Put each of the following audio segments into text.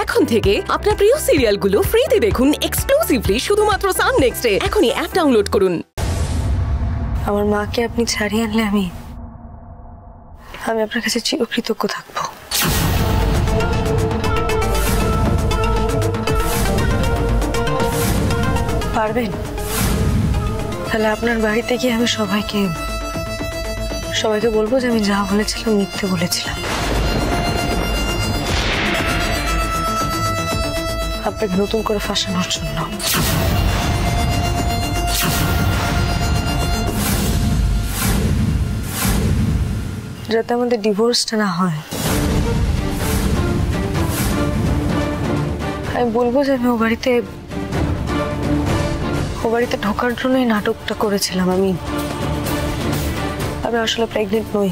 এখন থেকে আপনার প্রিয় সিরিয়ালগুলো ফ্রিতে দেখুন এক্সক্লুসিভলি শুধুমাত্র সান নেক্সটে। এখনই অ্যাপ ডাউনলোড করুন। আমার মাকে আপনি ছাড়িয়ে আনলে আমি আপনার কাছে চিরকৃতজ্ঞ থাকবো। পারবেন? তাহলে আপনার বাড়িতে গিয়ে আমি সবাইকে বলবো যে আমি যা বলেছিলাম মিথ্যে বলেছিলাম, আপনাকে নতুন করে ফাঁসানোর জন্য। যাতে আমাদের ডিভোর্সটা না হয়। আমি বলবো যে আমি ও বাড়িতে ঢোকার জন্যই নাটকটা করেছিলাম। আমি আসলে প্রেগনেন্ট নই।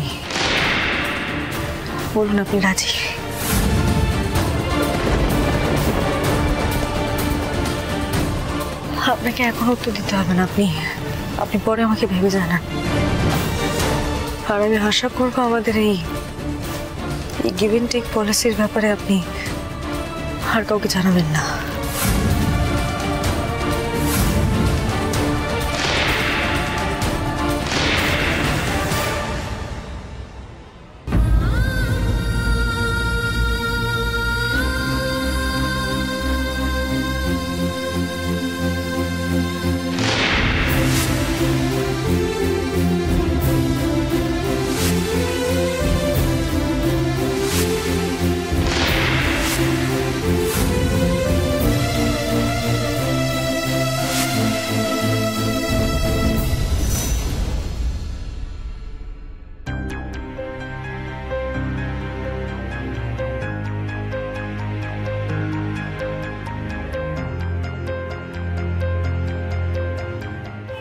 বলুন আপনি রাজি? আপনাকে এখন উত্তর দিতে হবে না, আপনি পরে আমাকে ভেবে জানান। আর আমি আশা করবো আমাদের এই গিভ এন্ড টেক পলিসির ব্যাপারে আপনি আর কাউকে জানাবেন না।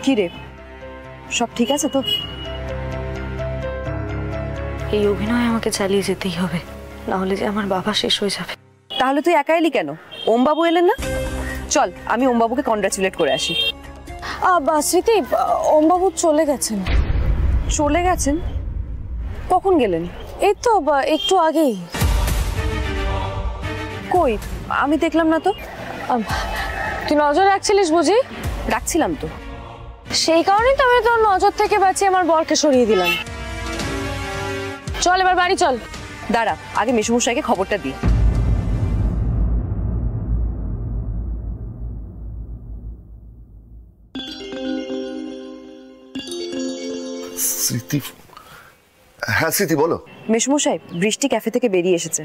কি রে, সব ঠিক আছে তো? এই অভিনয় আমাকে চালিয়ে যেতেই হবে, না হলে যে আমার বাবা শেষ হয়ে যাবে। তাহলে তুই একা এলি কেন? ওমবাবু এলেন না? চল আমি ওমবাবুকে কনগ্রাচুলেট করে আসি। স্মৃতি, ওমবাবু চলে গেছেন। চলে গেছেন? কখন গেলেন? এই তো একটু আগেই। কই, আমি দেখলাম না তো। তুই নজর রাখছিলিস বুঝি? রাখছিলাম তো। সেই কারণেই তো আমি তোর নজর থেকে বাঁচিয়ে আমার বরকে সরিয়ে দিলাম। চল এবার বাড়ি চল। দাঁড়া, আগে মেসোমশাইকে খবরটা দিই। স্মৃতি? হ্যাঁ স্মৃতি বলো। মেসোমশাই, বৃষ্টি ক্যাফে থেকে বেরিয়ে এসেছে।